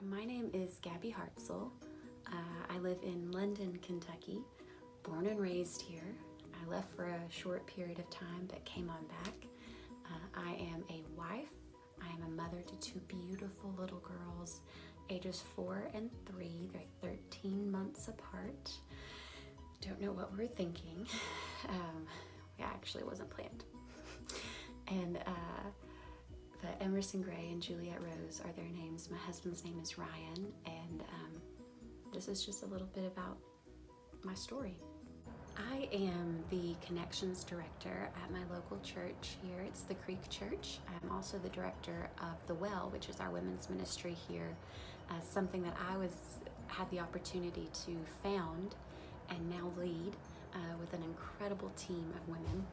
My name is Gabby Hartzell. I live in London, Kentucky, born and raised here. I left for a short period of time but came on back. I am a wife. I am a mother to two beautiful little girls, ages 4 and 3. They're 13 months apart. Don't know what we're thinking. It actually wasn't planned. And but Emerson Gray and Juliet Rose are their names. My husband's name is Ryan, and this is just a little bit about my story. I am the Connections Director at my local church here. It's the Creek Church. I'm also the director of The Well, which is our women's ministry here, something that I had the opportunity to found and now lead with an incredible team of women.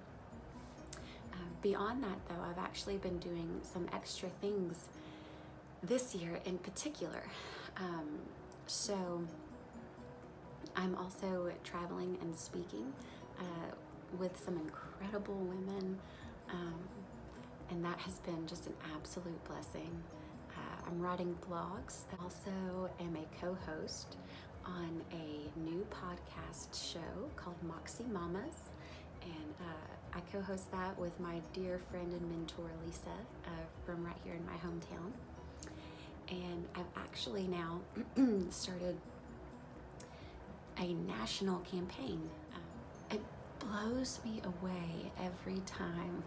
Beyond that, though, I've actually been doing some extra things this year in particular. So I'm also traveling and speaking with some incredible women, and that has been just an absolute blessing. I'm writing blogs. I also am a co-host on a new podcast show called Moxie Mamas, and I co-host that with my dear friend and mentor Lisa from right here in my hometown. And I've actually now started a national campaign. It blows me away every time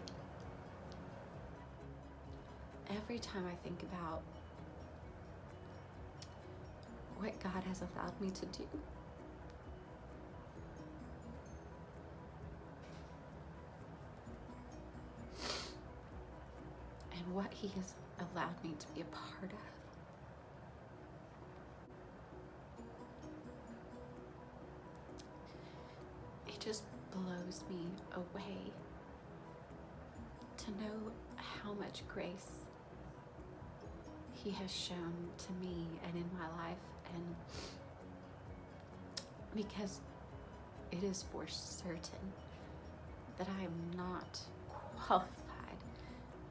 I think about what God has allowed me to do. And what He has allowed me to be a part of. It just blows me away to know how much grace He has shown to me and in my life, and because it is for certain that I am not qualified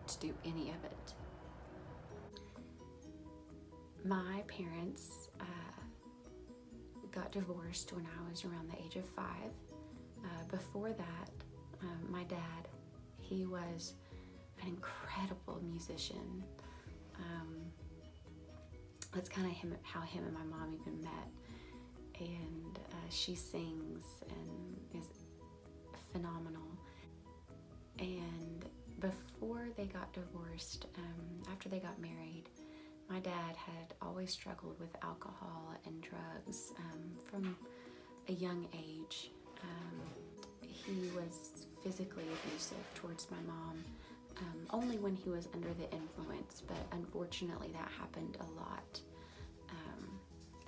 to do any of it. My parents got divorced when I was around the age of 5. Before that, my dad, he was an incredible musician. That's kind of how him and my mom even met. And she sings and is phenomenal. And before they got divorced, after they got married, my dad had always struggled with alcohol and drugs from a young age. He was physically abusive towards my mom, only when he was under the influence, but unfortunately that happened a lot,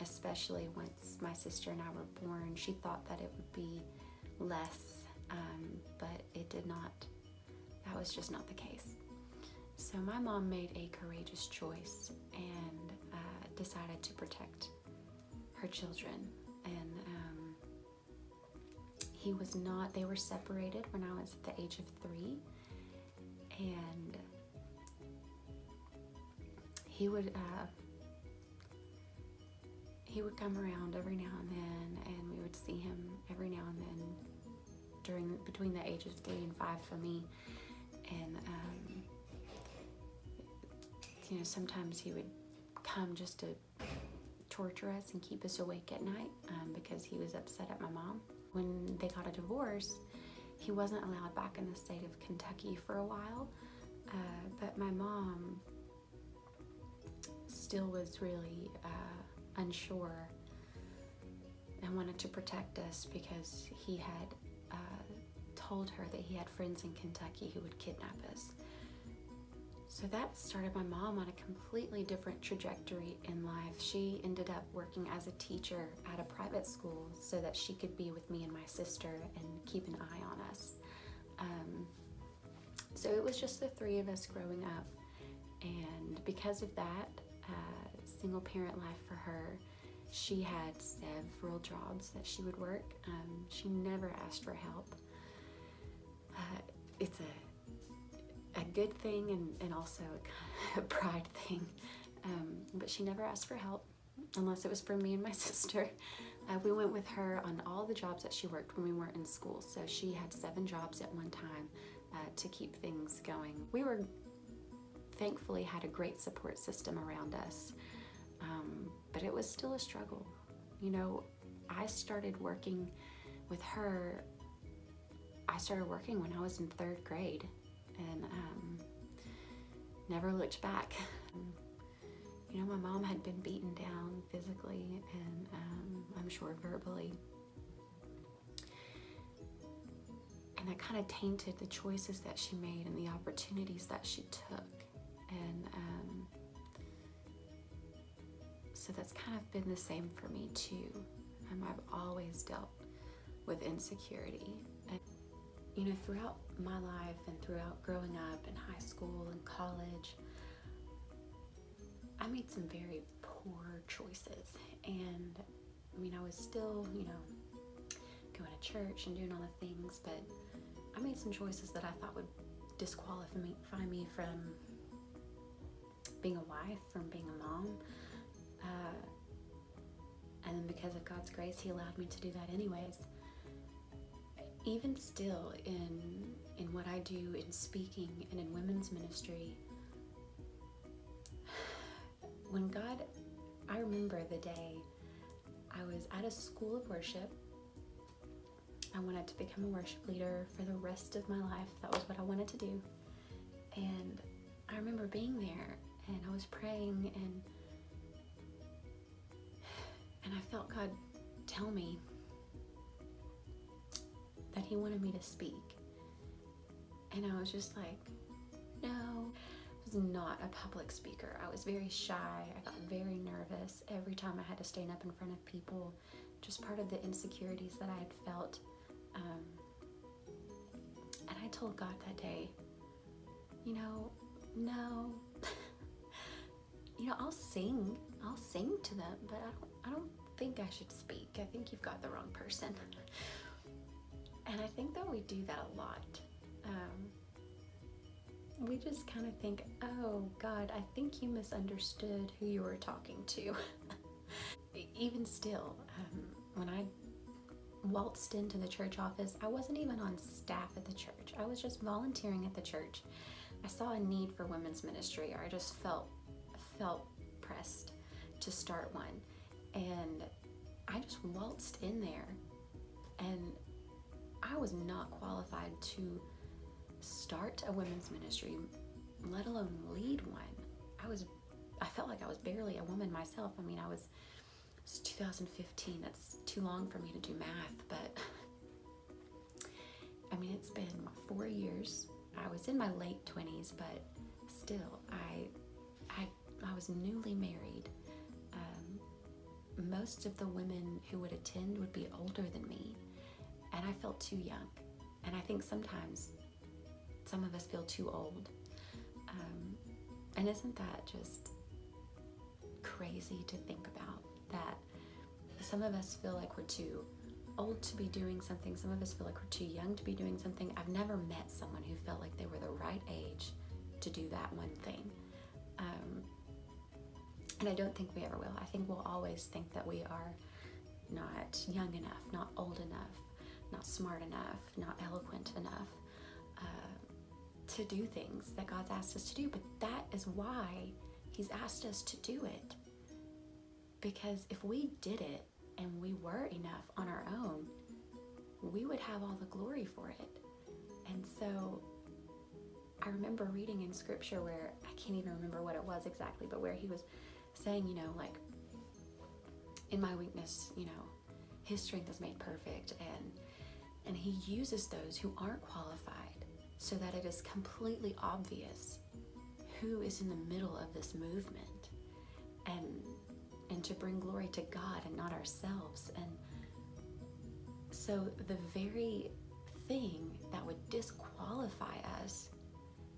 especially once my sister and I were born. She thought that it would be less, but it did not. That was just not the case. So my mom made a courageous choice and decided to protect her children. And they were separated when I was at the age of 3. And he would come around every now and then, and we would see him every now and then between the ages of 3 and 5 for me. And sometimes he would come just to torture us and keep us awake at night because he was upset at my mom. When they got a divorce, he wasn't allowed back in the state of Kentucky for a while, but my mom still was really unsure and wanted to protect us because he had told her that he had friends in Kentucky who would kidnap us. So that started my mom on a completely different trajectory in life. She ended up working as a teacher at a private school so that she could be with me and my sister and keep an eye on us. So it was just the 3 of us growing up. And because of that, single parent life for her, she had several jobs that she would work. She never asked for help. It's a good thing and also a pride thing. but she never asked for help unless it was from me and my sister. We went with her on all the jobs that she worked when we weren't in school. So she had 7 jobs at one time to keep things going. We were thankfully had a great support system around us, but it was still a struggle. You know, I started working with her. I started working when I was in 3rd grade, and never looked back. You know, my mom had been beaten down physically and I'm sure verbally. And that kind of tainted the choices that she made and the opportunities that she took. And so that's kind of been the same for me too. I've always dealt with insecurity. And, you know, throughout my life and throughout growing up in high school and college, I made some very poor choices. And I mean, I was still, you know, going to church and doing all the things, but I made some choices that I thought would disqualify me from being a wife, from being a mom. And then because of God's grace, He allowed me to do that anyways. Even still, in what I do in speaking and in women's ministry, when God, I remember the day I was at a school of worship. I wanted to become a worship leader for the rest of my life. That was what I wanted to do. And I remember being there and I was praying and I felt God tell me that He wanted me to speak. And I was just like, no. I was not a public speaker. I was very shy. I got very nervous every time I had to stand up in front of people. Just part of the insecurities that I had felt. And I told God that day, you know, no. You know, I'll sing to them, but I don't think I should speak. I think you've got the wrong person. And I think that we do that a lot. We just kind of think, oh God, I think you misunderstood who you were talking to. Even still, when I waltzed into the church office, I wasn't even on staff at the church. I was just volunteering at the church. I saw a need for women's ministry, or I just felt pressed to start one. And I just waltzed in there, and I was not qualified to start a women's ministry, let alone lead one. I felt like I was barely a woman myself. I mean, it's 2015, that's too long for me to do math, but I mean, it's been 4 years. I was in my late 20s, but still, I was newly married. Most of the women who would attend would be older than me, and I felt too young. And I think sometimes some of us feel too old. And isn't that just crazy to think about? That some of us feel like we're too old to be doing something. Some of us feel like we're too young to be doing something. I've never met someone who felt like they were the right age to do that one thing. And I don't think we ever will. I think we'll always think that we are not young enough, not old enough, not smart enough, not eloquent enough to do things that God's asked us to do. But that is why He's asked us to do it. Because if we did it and we were enough on our own, we would have all the glory for it. And so I remember reading in scripture where, I can't even remember what it was exactly, but where He was saying, you know, like, in my weakness, you know, His strength is made perfect. And He uses those who aren't qualified so that it is completely obvious who is in the middle of this movement, and to bring glory to God and not ourselves. And so the very thing that would disqualify us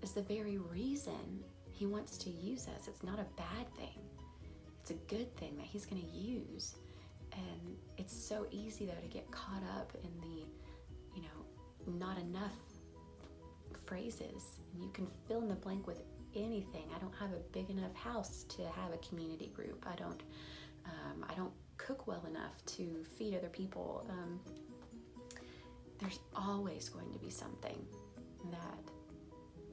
is the very reason He wants to use us. It's not a bad thing. It's a good thing that He's going to use. And it's so easy, though, to get caught up in the, not enough phrases. And you can fill in the blank with anything. I don't have a big enough house to have a community group. I don't cook well enough to feed other people. There's always going to be something that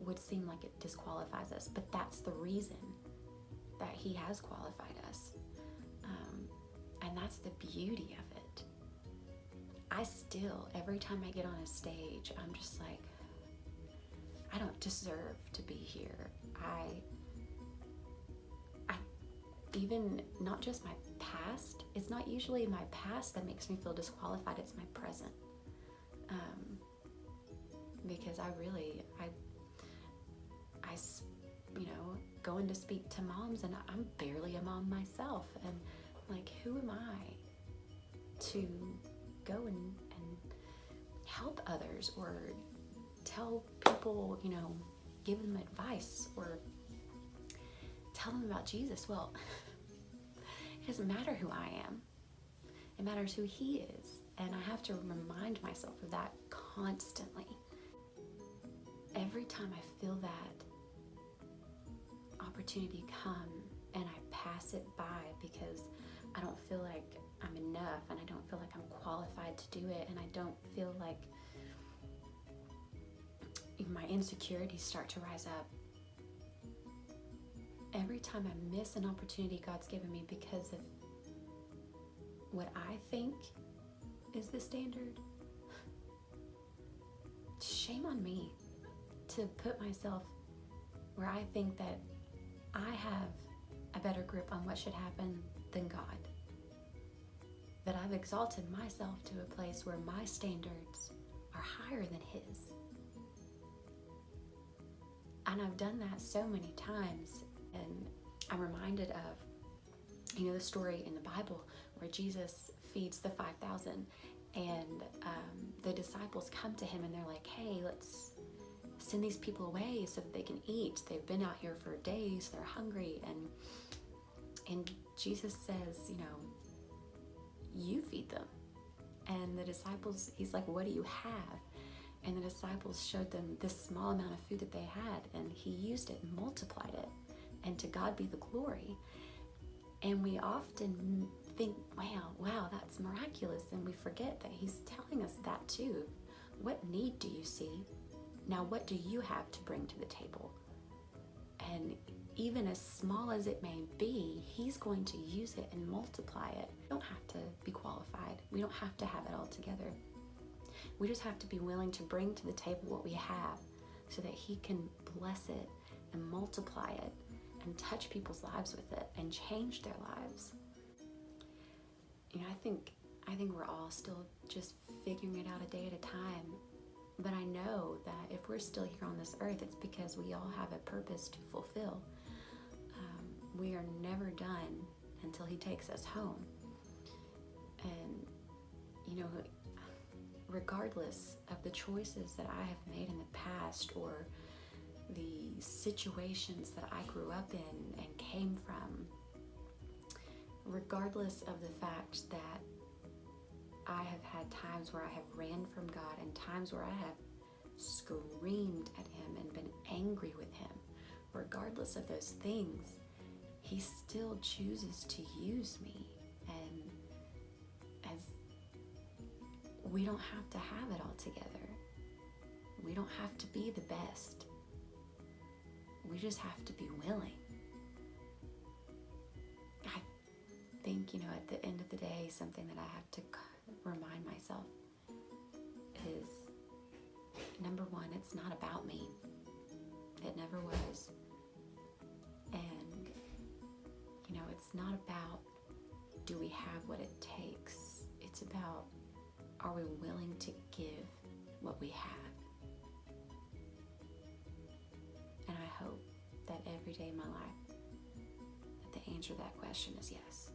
would seem like it disqualifies us, but that's the reason that he has qualified us. And that's the beauty of it. I still, every time I get on a stage, I'm just like, I don't deserve to be here. I even, not just my past, it's not usually my past that makes me feel disqualified, it's my present. Because I going to speak to moms, and I'm barely a mom myself, and like, who am I to go and help others or tell people, give them advice or tell them about Jesus? Well, it doesn't matter who I am. It matters who he is. And I have to remind myself of that constantly. Every time I feel that opportunity come and I pass it by because I don't feel like I'm enough and I don't feel like I'm qualified to do it, and I don't feel like my insecurities start to rise up. Every time I miss an opportunity God's given me because of what I think is the standard, shame on me to put myself where I think that I have a better grip on what should happen than God. That I've exalted myself to a place where my standards are higher than his. And I've done that so many times, and I'm reminded of, the story in the Bible where Jesus feeds the 5,000, and the disciples come to him and they're like, hey, let's send these people away so that they can eat. They've been out here for days, they're hungry. And Jesus says, you feed them. And the disciples, he's like, what do you have? And the disciples showed them this small amount of food that they had, and he used it and multiplied it. And to God be the glory. And we often think, wow, that's miraculous. And we forget that he's telling us that too. What need do you see? Now, what do you have to bring to the table? And even as small as it may be, he's going to use it and multiply it. We don't have to be qualified. We don't have to have it all together. We just have to be willing to bring to the table what we have so that he can bless it and multiply it and touch people's lives with it and change their lives. I think we're all still just figuring it out a day at a time. But I know that if we're still here on this earth, it's because we all have a purpose to fulfill. We are never done until he takes us home. And, regardless of the choices that I have made in the past or the situations that I grew up in and came from, regardless of the fact that I have had times where I have ran from God and times where I have screamed at him and been angry with him, regardless of those things, he still chooses to use me. And as we don't have to have it all together. We don't have to be the best. We just have to be willing. I think, at the end of the day, something that I have to remind myself is, number one, it's not about me. It never was. And, it's not about, do we have what it takes? It's about, are we willing to give what we have? And I hope that every day in my life, that the answer to that question is yes.